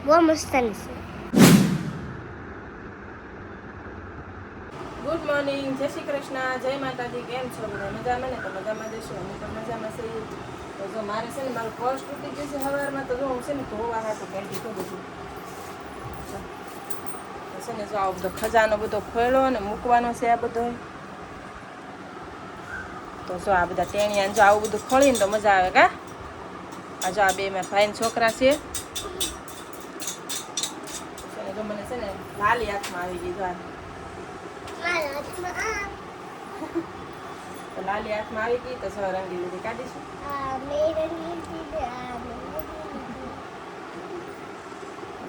બહુ મસ્ત છે. ગુડ મોર્નિંગ, જય શ્રી કૃષ્ણ, જય માતાજી. કેમ છો બધા? મજામાં ને? તો મજામાં જશો. અમે પણ મજામાં છીએ. તો જો મારે છે ને મારું પર્સ તૂટી ગયું છે સવારમાં, તો જો હું છે ને ધોવા હાટું કાઢી તો બધું છે ને. જો આવો બધો ખજાનો બધો ખોલ્યો ને મૂકવાનો છે આ બધો. તો જો આ બધા ટેણિયા જો આવું બધું ખોલીને તો મજા આવે કા. આ જો આ બે મારા ભાઈના છોકરા છે. જો મને છે ને લાલી હાથમાં આવી ગઈ. જો તો લાલી હાથમાં આવી ગઈ તો સવાર રંગી લીધી કાઢીશું.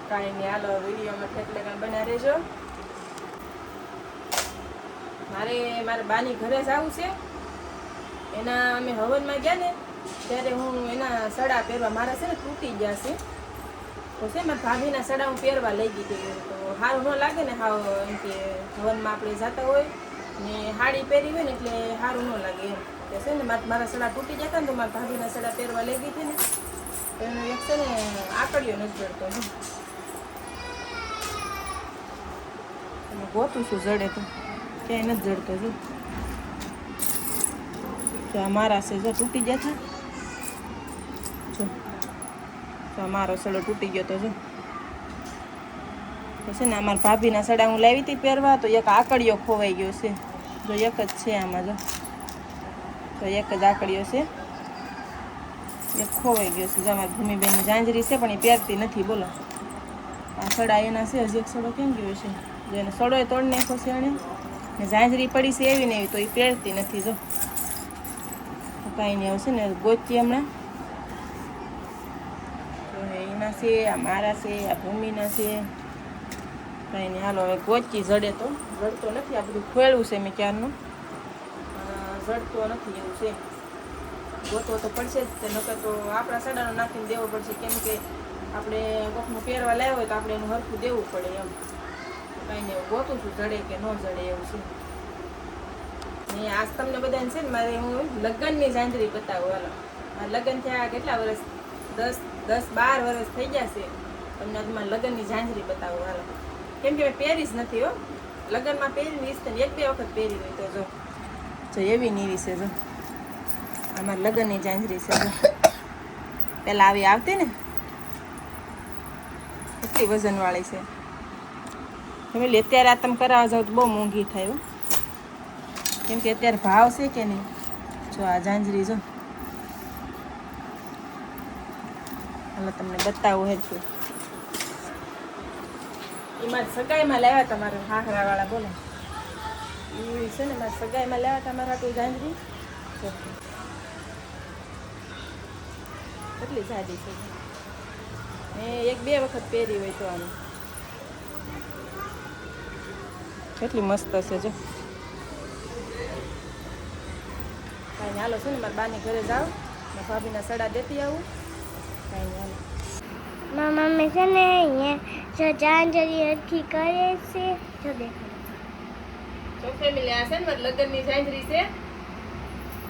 કાંઈ નહીં, હાલો વિડીયોમાં એટલે કાંઈ બના રહેજો. મારે બાની ઘરે જ આવું છે. એના અમે હવનમાં ગયા ને ત્યારે હું એના સડા પહેરવા મારા છે ને તૂટી ગયા છે. તો છે મારા ભાભીના સડા હું પહેરવા લઈ ગઈ હતી. તો સારું ન લાગે ને હાવ એમ કે હવનમાં આપણે જતા હોય ને સાડી પહેરી હોય ને એટલે સારું ન લાગે એમ. તો છે ને મારા સડા તૂટી જતા ને તો મારા ભાભીના સડા પહેરવા લઈ ગઈ હતી ને તો એનો એક છે ને આકડીઓ નથી જડતો. તમે ગોતું છું જડે તો ક્યાંય નથી જડતો. જો આ મારા છે જો તૂટી ગયા છે. જો મારો સડો તૂટી ગયો તો જો છે ને અમારા ભાભીના સડા હું લાવી હતી પહેરવા તો એક આકડીઓ ખોવાઈ ગયો છે. જો એક જ છે આમાં. જો એક જ આકડીઓ છે, એક ખોવાઈ ગયો છે. જો અમારી ભૂમિબેનની ઝાંઝરી છે પણ એ પહેરતી નથી. બોલો આ સડા એના છે. હજી એક સડો કેમ ગયો છે? જો એને સડો એ તોડી નાખ્યો છે એણે ને ઝાંઝરી પડી છે એવી ને એવી તો એ પહેરતી નથી. જો કાંઈ નહીં આવશે ને ગોચી હમણાં. એના છે, આ મારા છે, આ ભૂમિના છે. કાંઈ નહીં, હાલો હવે ગોચી. જડે તો જડતો નથી. આ બધું ખોળ્યું છે મેં ક્યારનું, જડતો નથી એવું છે. ગોતવો તો પડશે જ તે, નકર તો આપણા સડાનો નાખીને દેવો પડશે. કેમ કે આપણે કોકનું પહેરવા લાવ્યો હોય તો આપણે એનું હરખું દેવું પડે એમ. કાંઈ નહીં, એવું ગોતું છું જડે કે ન જડે એવું છે. ને આજ તમને બધાને છે ને મારે હું લગ્નની ઝાંઝરી બતાવું. હાલો મારા લગ્ન થયા કેટલા વર્ષ? 10-12 વર્ષ થઈ ગયા છે. તમને આજ મારા લગ્નની ઝાંઝરી બતાવું. હાલો કેમ કે મેં પહેરી જ નથી હો. લગ્નમાં પહેરી ને 1-2 વખત પહેરી હોય તો જો એવી નીવી છે. જો અમારા લગ્નની ઝાંઝરી છે. જો પહેલાં આવી આવતી ને કેટલી વજનવાળી છે. તમે અત્યારે આ તમે કરાવવા જાઓ તો બહુ મોંઘી થાય હો. કેમ કે અત્યારે ભાવ છે કે નહીં. જો આ ઝાંઝરી જો હાલો તમને બતાવું હેરખું. એ મારી સગાઈમાં લાવ્યા હતા મારા હાખરાવાળા. બોલો એ છે ને મારી સગાઈમાં લાવ્યા હતા મારા કોઈ ઝાંઝરી. કેટલી સાદી છે. મેં 1-2 વખત પહેરી હોય તો આને કેટલી મસ્ત છે. જો કાંઈ હાલો છે ને મારા બાની ઘરે જાઓ, મારા ભાભીના સડા દેતી આવું. કાંઈ હાલો મારા મમ્મી છે ને અહીંયા જો ઝાંઝરી હરખી કરે છે. જો દેખાડો તો ફેમિલી, આ છે ને મારા લગ્નની ઝાંઝરી છે.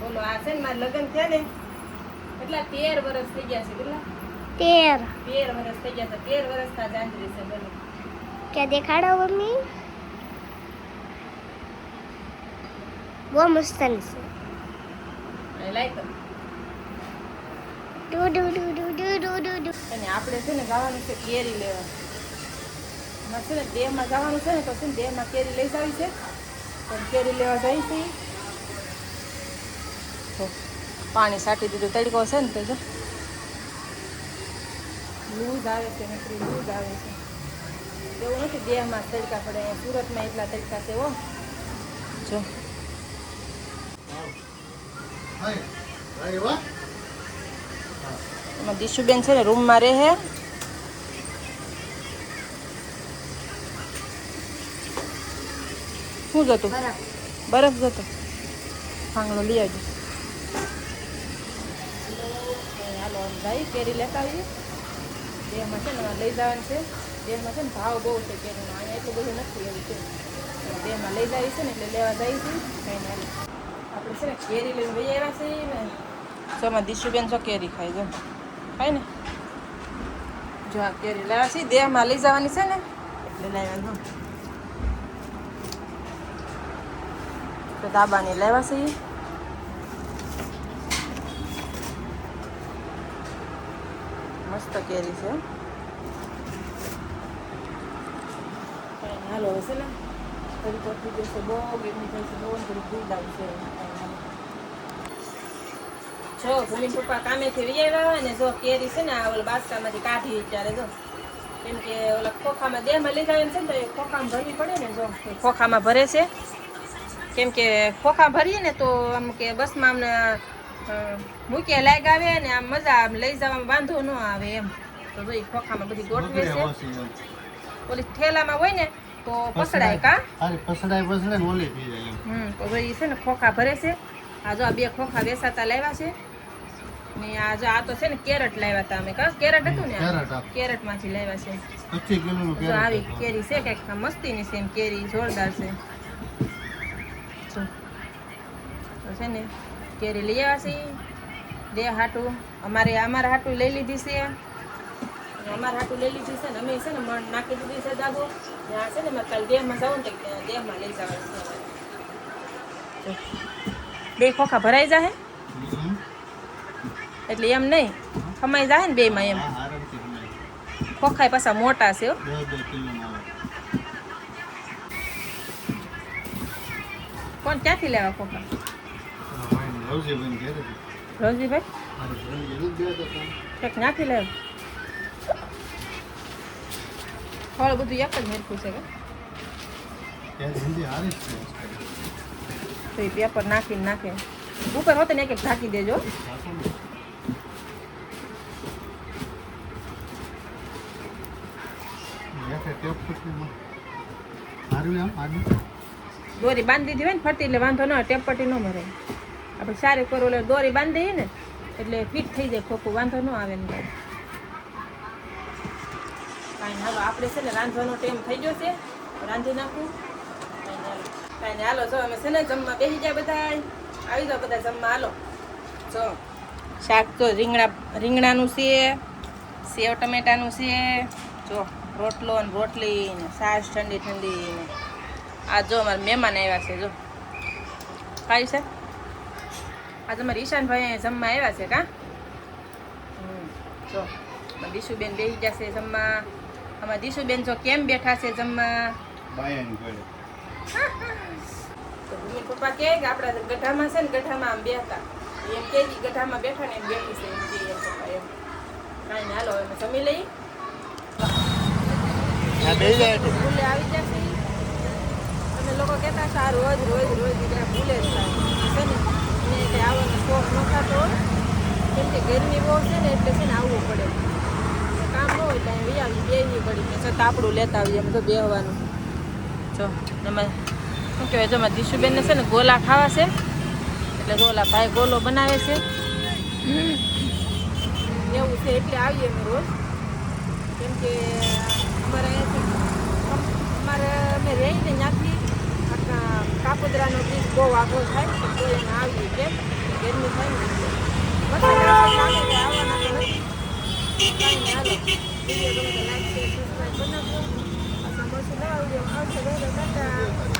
બોલો આ છે ને મારા લગ્ન થયા ને એટલા 13 વર્ષ થઈ ગયા છે. કેટલા? 13 વર્ષ થઈ ગયા છે. 13 વર્ષના ઝાંઝરી છે. બોલો ક્યાં દેખાડો મમ્મી? બહુ મસ્ત છે. લાઈક અને અને આપણે છે ને જવાનું છે કેરી લેવા. એમાં છે ને દેહમાં જવાનું છે ને તો છે ને દેહમાં કેરી લઈ જાવી છે. પણ કેરી લેવા જાય છે. તો પાણી સાટી દીધું. તડકો છે ને તો જો લૂઝ આવે છે. નકરી લૂઝ આવે છે. એવું નથી દેહમાં તડકા પડે. સુરતમાં એટલા તડકા છે હો. જો એમાં દિશુબેન છે ને રૂમમાં રહે. શું જતું? બરફ જતો. ભાંગડો લઈ આવજો. હાલો ભાઈ કેરી લેતા આવીએ. દેહમાં છે ને લઈ જવાનું છે. દેહમાં છે ને ભાવ બહુ છે કેરીનો. અહીંયા એટલું બધું નથી એવું છે. દેહમાં લઈ જાય છે ને એટલે લેવા જાય છે. કંઈ ના આપણે છે ને કેરી લઈને વહી આવ્યા છીએ ને. શોમાં દિશુબેન શું કેરી ખાય? જો ખાય ને જો આ કેરી લાવ્યા છે દેહમાં લઈ જવાની છે ને એટલે લાવ્યા તો દાબાની લાવ્યા છે મસ્ત કેરી છે હાલો હશે ને થોડી પહોંચી જશે બહુ ગરમી થાય છે બહુ થોડી દૂધ આવશે જો ભૂમિ પપ્પા કામેથી વિયાવ્યા અને જો કેરી છે ને આ ઓલા બાસકામાંથી કાઢી ત્યારે જો કેમ કે ઓલા ખોખામાં દેહમાં લીધા એમ છે ને તો એ ખોખામાં ભરવી પડે ને જો એ ખોખામાં ભરે છે કેમ કે ખોખા ભરીએ ને તો આમ કે બસમાં અમને મૂક્યા લાગ આવે ને આમ મજા આમ લઈ જવામાં વાંધો ન આવે એમ તો જો એ ખોખામાં બધી ગોઠવે છે ઓલી ઠેલામાં હોય ને તો પસડાય કા પસડાય ને ઓલી થઈ જાય તો ભાઈ છે ને ખોખા ભરે છે આ જો આ બે ખોખા વેસાતા લાવ્યા છે ને આ જો આ તો છે ને કેરેટ લાવ્યા હતા અમે કા કેરેટ હતું ને કેરેટ માંથી લાવ્યા છે 25 કિલોનું જો આવી કેરી છે કઈક મસ્તીની છે એમ કેરી જોરદાર છે તો છે ને કેરી લઈ આવ્યા છે દે હાટું અમારા હાટું લઈ લીધી છે અમારા હાટું લઈ લીધી છે ને અમે છે ને મણ નાખી દીધી છે દાબો ત્યાં છે ને મેં કાલે દેહમાં જાઉં ને તો દેહમાં લઈ જવાનું છે બે ખોખા ભરાઈ જાય એટલે એમ નહીં ખમાઈ જાય ને બેમાં એમ ખોખાય પાછા મોટા છે કોણ ક્યાંથી લેવા ખોખા રોજીભાઈ કંઈક નાખી લેવું ફળ બધું એક જ મેરખું છે કે તો એ પેપર નાખીને નાખે ઉપર હોતે ને એક એક ઢાંકી દેજો દોરી બાંધી દીધી હોય ને ફરતી એટલે વાંધો ન ટેપ પટ્ટી ન મરે આપણે સારી કરો એટલે દોરી બાંધી દઈએ ને એટલે ફિટ થઈ જાય ખોખું વાંધો ન આવે ને કાંઈ હાલો આપણે છે ને રાંધવાનો ટાઈમ થઈ ગયો છે રાંધી નાખું કાંઈ હાલો જો અમે છે ને જમવા બેસી જાય બધા આવી જાઓ બધા જમવા હાલો જો શાક તો રીંગણાનું છે સેવ ટમેટાનું છે જો રોટલો ને રોટલી ને છાશ ઠંડી ઠંડી ને આ જો અમારા મહેમાન આવ્યા છે જો ખાઈ છે આજે અમારા ઈશાનભાઈ જમવા આવ્યા છે કા જો દીશુબેન બેસી જશે જમવા અમારા દીશુબેન જો કેમ બેઠા છે જમવા તો ભૂમિ પપ્પા કહે કે આપણા ગઢામાં છે ને ગઢામાં આમ બેઠા એમ કે ગઢામાં બેઠા ને એમ બેઠી છે એમ કે પપ્પા એમ કાંઈ હાલો અમે જમી લઈ ભૂલે આવી જશે અમે લોકો કહેતા છે આ રોજ દીકરા ભૂલે જ થાય છે ને એને કંઈ આવવાનો શોખ ન થતો કેમ કે ગરમી બહુ છે ને એટલે છે ને આવવું પડે કામ ન હોય ત્યાં આવી બેહવી પડી ને છતાં આપણું લેતા આવીએ એમ તો બેહવાનું જો એમાં શું કહેવાય જો દીશુબેનને છે ને ગોલા ખાવા છે એટલે ગોલા ભાઈ ગોલો બનાવે છે એવું છે એટલે આવીએ અમે રોજ કેમ કે અમારે અમે રહીને ત્યાંથી કાપોદરાનો બીજ બહુ આગળ થાય તો એને આવીએ કેમ ગરમી થાય ને આવવાના તો નથી કાંઈ હાલો વિડીયો ગમે તો લાઈક શેર સબસ્ક્રાઈબ બનાવજો પાછા મળશું નવા વિડીયો આવશે